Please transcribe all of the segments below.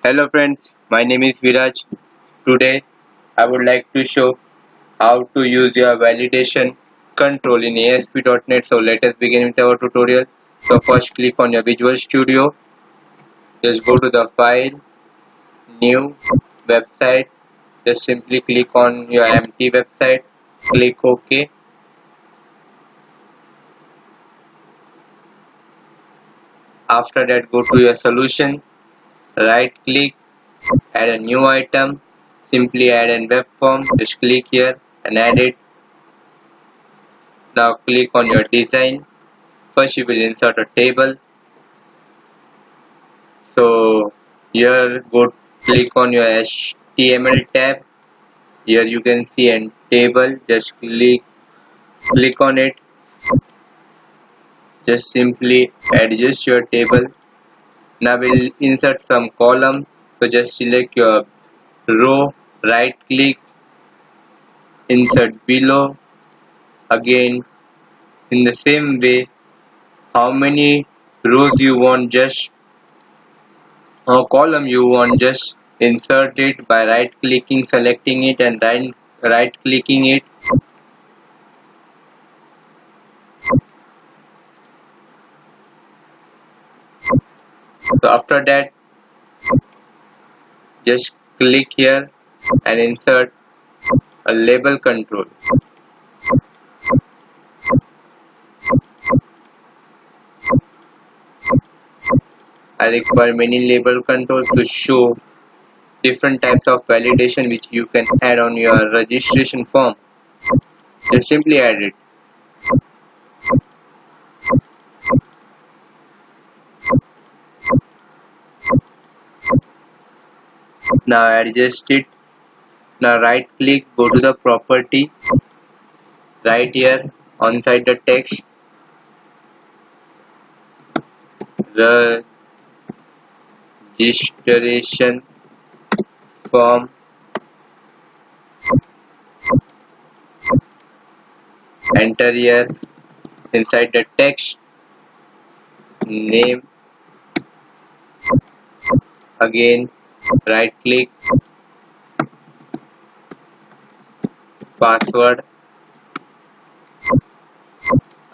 Hello friends, my name is Viraj. Today I would like to show how to use your validation control in ASP.NET. So let us begin with our tutorial. So first click on your Visual Studio. Just go to the file, new website. Just simply click on your empty website. Click OK. After that go to your solution. Right click, add a new item. Simply add a web form. Just click here and add it. Now click on your design. First you will insert a table. So here go click on your HTML tab. Here you can see a table. Just click on it. Just simply adjust your table. Now we'll insert some column. So just select your row, right click, insert below. Again in the same way, how many rows you want, just or column you want, just insert it by right clicking, selecting it and right clicking it. So after that just click here and insert a label control. I require many label controls to show different types of validation which you can add on your registration form. Just simply add it. Now adjust it. Now right click, go to the property, right here on side the text, registration form, enter here inside the text name. Again right click, password.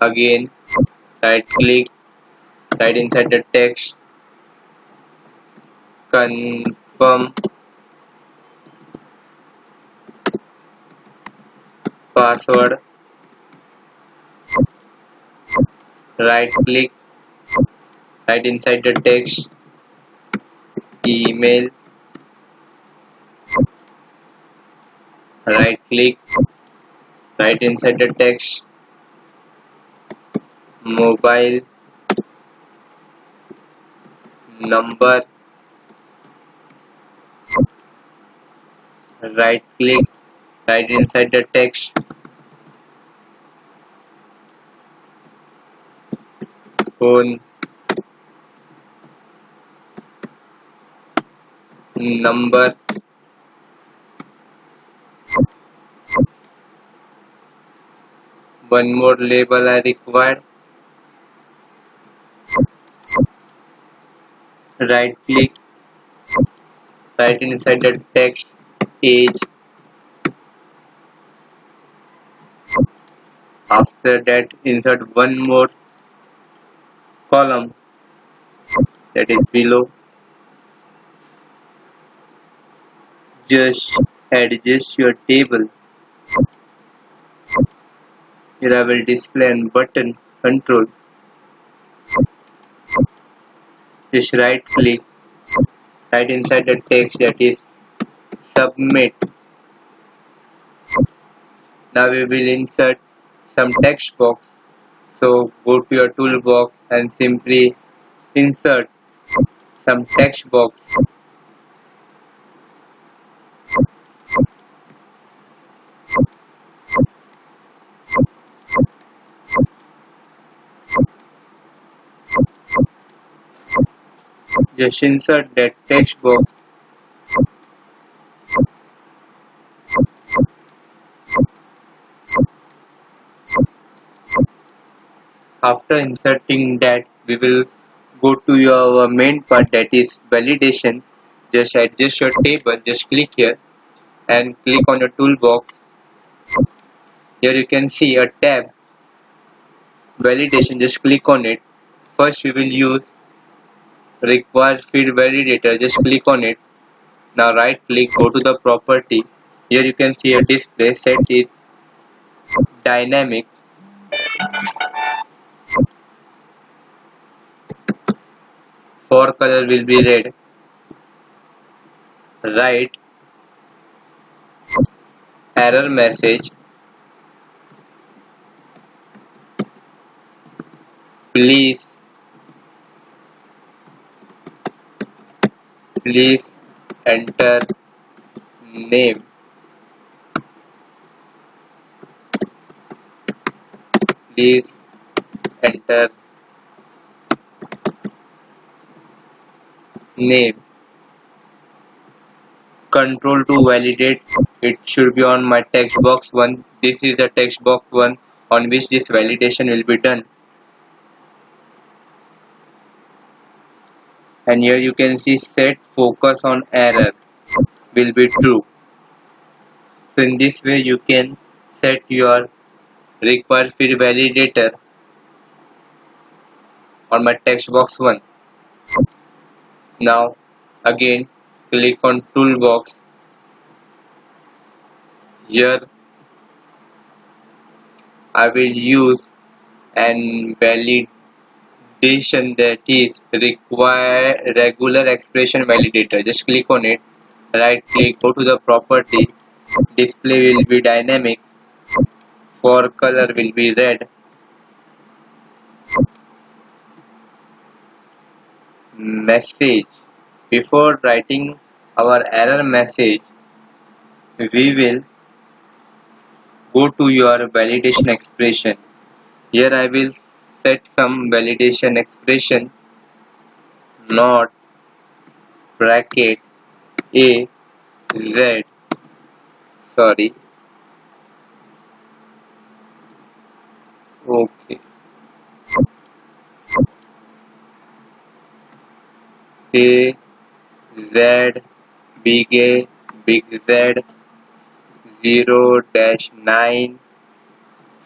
Again right click, right inside the text, confirm password. Right click, right inside the text, email. Right click, right inside the text, mobile number. Right click, right inside the text, phone number. One more label I require. Right click, right inside the text, age. After that insert one more column, that is below. Just adjust your table. Here I will display a button control. Just right click, right inside the text, that is submit. Now we will insert some text box. So go to your toolbox and simply insert some text box. Just insert that text box. After inserting that, we will go to your main part, that is validation. just adjust your table. Just click here and click on your toolbox. Here you can see a tab validation. Just click on it. First we will use RequiredFieldValidator. Just click on it. Now right click, go to the property. Here you can see a display. Set it dynamic. For color will be red. Write error message. Please enter name. Please enter name. Control to validate. It should be on my text box 1. This is the text box 1 on which this validation will be done. And here you can see set focus on error will be true. So in this way you can set your required field validator on my text box 1. Now again click on toolbox. Here I will use an validation that is regular expression validator. Just click on it, right click, go to the property. Display will be dynamic. For color will be red. Message. Before writing our error message, we will go to your validation expression. Here I will set some validation expression, not bracket a z, sorry, okay, a z big Z 0-9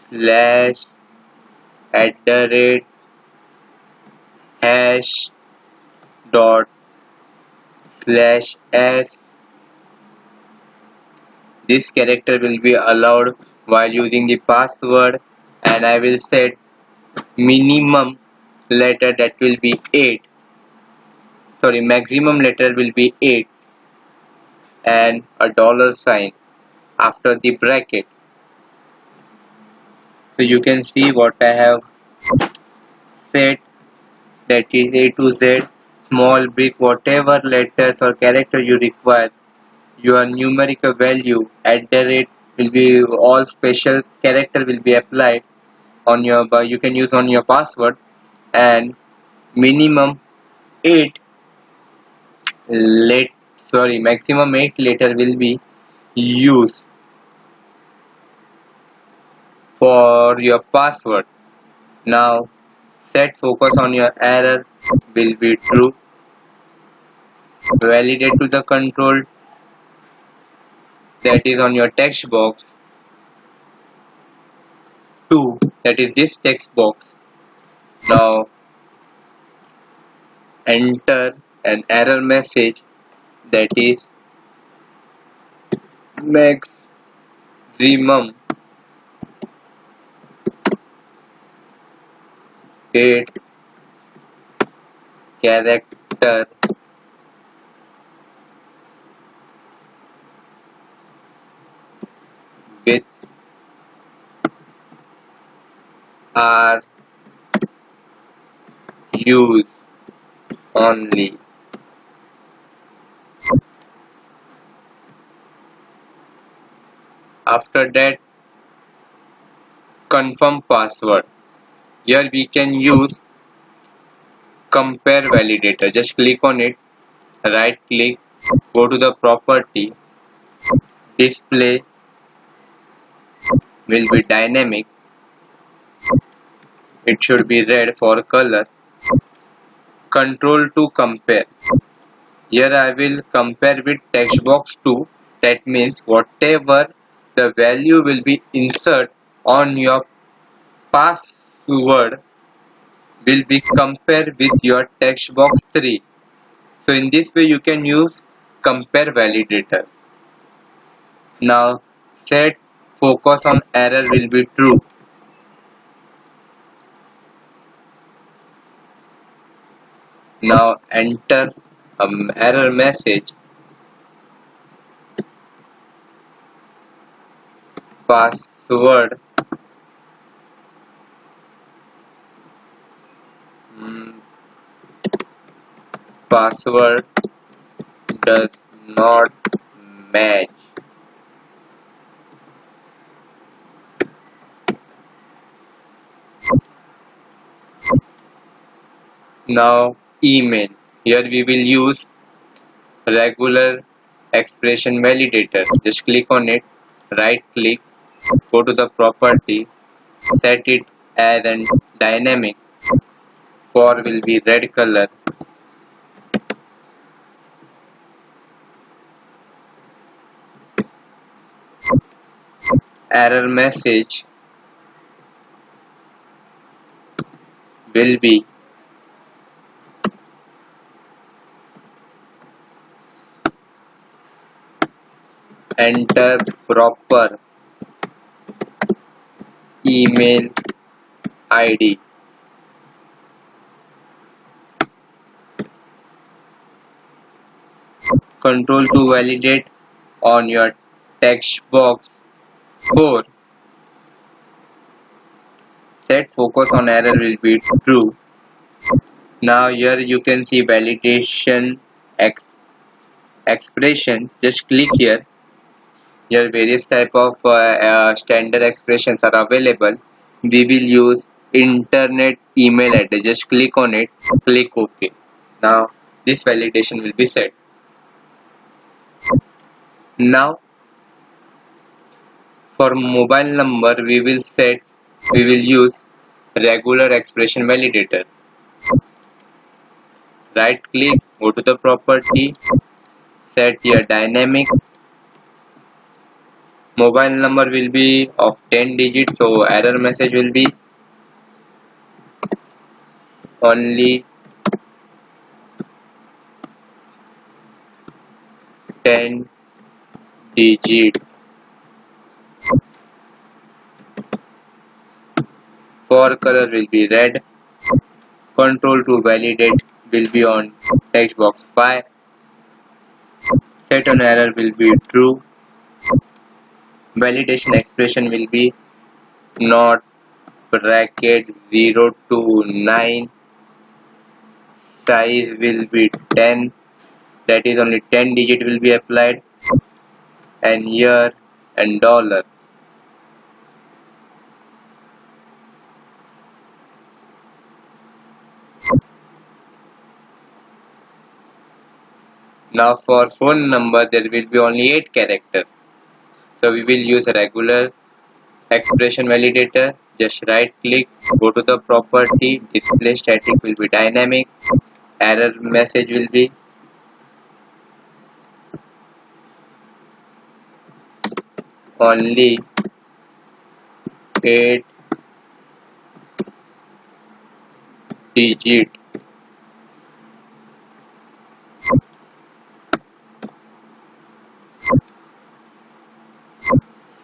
slash hash dot slash s. This character will be allowed while using the password, and I will set minimum letter that will be 8. Sorry, maximum letter will be 8 and a $sign after the bracket. So you can see what I have set, that is A to Z, small, big, whatever letters or character you require. Your numerical value @ will be all special character will be applied on your, you can use on your password, and minimum 8 maximum 8 letter will be used for your password. Now set focus on your error will be true. Validate to the control that is on your text box 2, that is this text box. Now enter an error message that is maximum 8 character with are used only. After that, confirm password. Here we can use CompareValidator. Just click on it, right click, go to the property. Display will be dynamic. It should be red for color. Control to compare. Here I will compare with TEXTBOX 2. That means whatever the value will be insert on your password will be compared with your TEXTBOX 3. So in this way you can use CompareValidator. Now set focus on error will be true. Now enter error message. Password mm, password does not match. Now email. Here we will use regular expression validator. Just click on it, right click, go to the property, set it as an dynamic. For will be red color. Error message will be enter proper email ID. Control to validate on your text box 4. Set focus on error will be true. Now here you can see validation expression. Just click here. Here various type of standard expressions are available. We will use internet email address. Just click on it. Click OK. Now this validation will be set. Now for mobile number we will use regular expression validator. Right click, go to the property, set your dynamic. Mobile number will be of 10 digits, so error message will be only 10 digit. For color will be red. Control to validate will be on text box 5. Set on error will be true. Validation expression will be not bracket 0 to 9. Size will be 10. That is only 10 digit will be applied. And year and dollar. Now for phone number there will be only 8 characters. So we will use a regular expression validator. Just right click, go to the property, display static will be dynamic. Error message will be only 8 digit.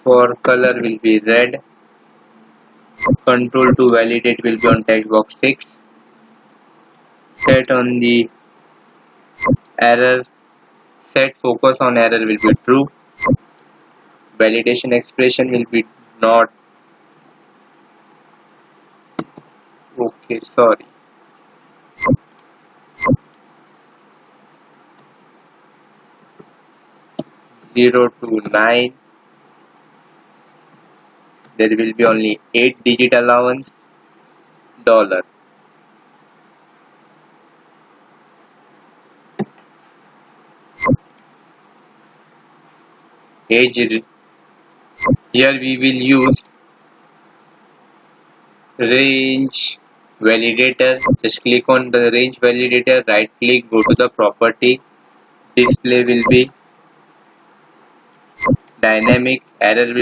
For color will be red. Control to validate will be on text box 6. Set on the error. Set focus on error will be true. Validation expression will be not. Okay, sorry. Zero to 9. There will be only 8 digit allowance. Dollar. Age. Here we will use range validator. Just click on the range validator, right click, go to the property, display will be dynamic, error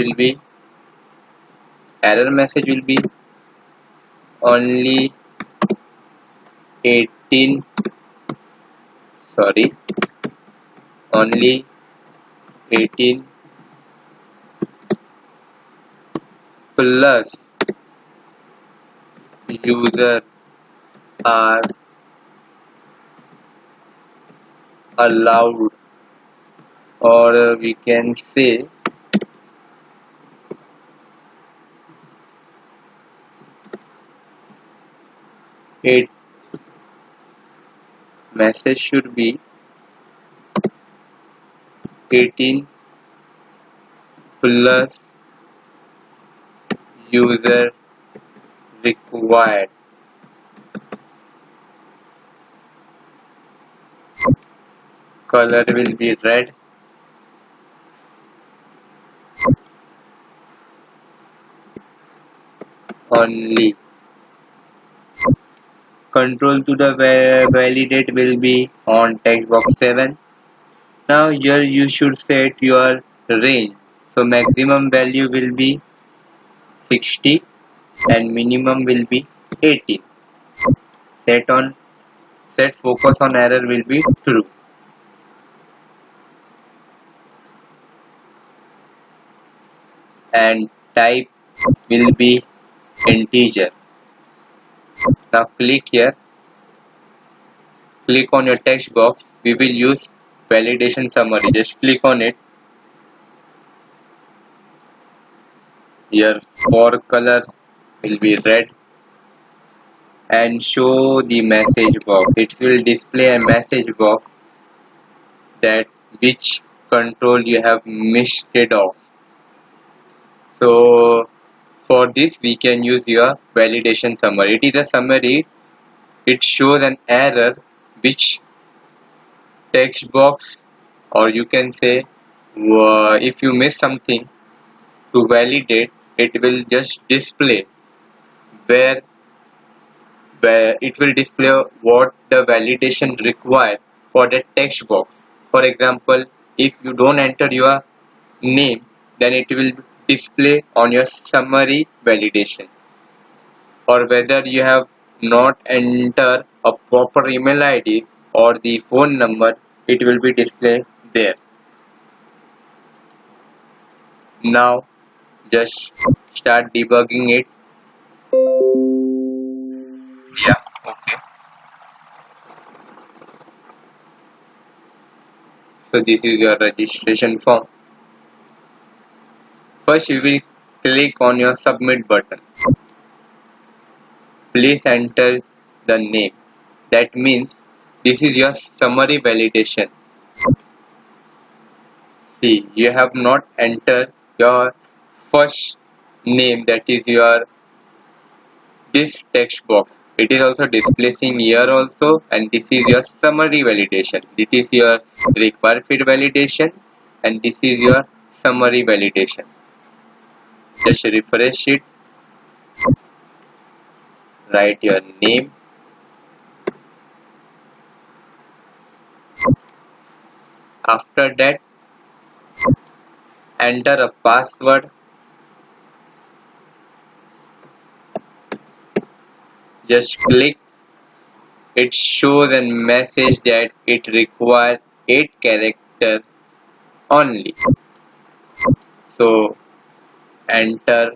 message will be only 18, sorry, only 18 plus user are allowed, or we can say it message should be 18 plus user required. Color will be red. Only. Control to the validate will be on text box 7. Now here you should set your range. So maximum value will be 60 and minimum will be 18. Set focus on error will be true. And type will be integer. Now click here. Click on your text box. We will use validation summary. Just click on it. Here for color will be red. And show the message box. It will display a message box that which control you have missed it off. So for this we can use your validation summary. It is a summary. It shows an error which text box, or you can say if you miss something to validate, it will just display where it will display what the validation required for the text box. For example, if you don't enter your name, then it will display on your summary validation. Or whether you have not entered a proper email ID or the phone number, it will be displayed there. Now just start debugging it. Yeah, okay. So this is your registration form. First you will click on your submit button. Please enter the name. That means this is your summary validation. See, you have not entered your first name, that is your this text box. It is also displaying here also, and this is your summary validation. This is your required field validation, and this is your summary validation. Just refresh it. Write your name. After that, enter a password. Just click. It shows a message that it requires 8 characters only. So enter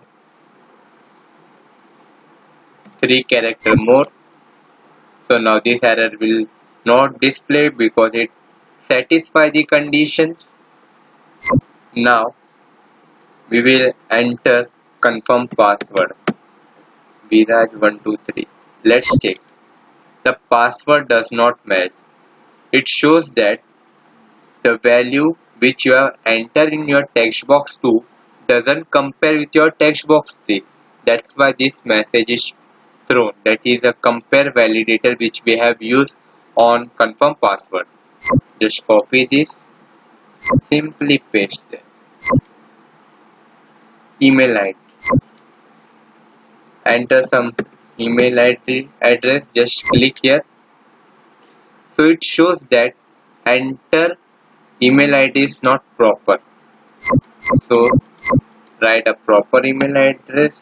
3 character more. So now this error will not display because it satisfies the conditions. Now we will enter confirm password Viraj123. Let's check. The password does not match. It shows that the value which you have entered in your text box 2 doesn't compare with your text box 3. That's why this message is thrown. That is a compare validator which we have used on confirm password. Just copy this, simply paste it. Email ID. Enter some email ID address. Just click here. So it shows that enter email ID is not proper. So write a proper email address.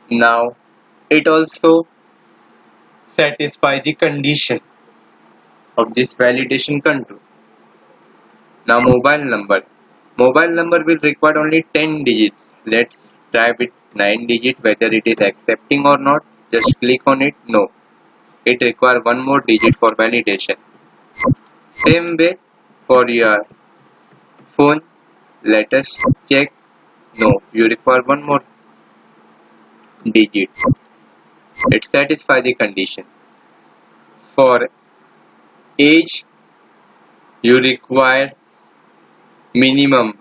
Now it also satisfies the condition of this validation control. Now mobile number. Mobile number will require only 10 digits. Let's try with 9 digits whether it is accepting or not. Just click on it. No. It requires one more digit for validation. Same way for your phone. Let us check. No. You require one more digit. It satisfies the condition. For age, you require minimum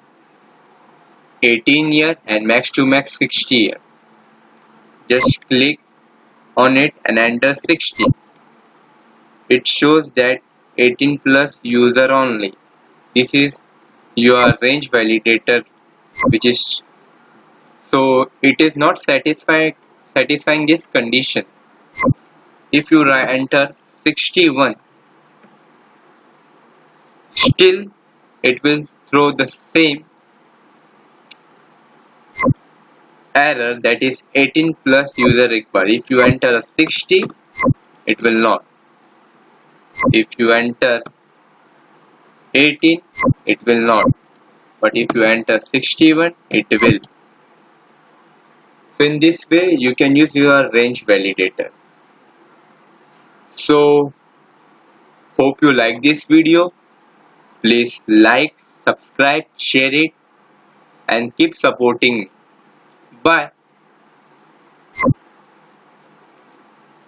18 year and max to max 60 year. Just click on it and enter 60. It shows that 18 plus user only. This is your range validator, which is so it is not satisfying this condition. If you enter 61, still it will throw the same error, that is 18 plus user required. If you enter a 60, it will not. If you enter 18, it will not. But if you enter 61, it will. So in this way, you can use your range validator. So hope you like this video. Please like, subscribe, share it, and keep supporting me. Bye.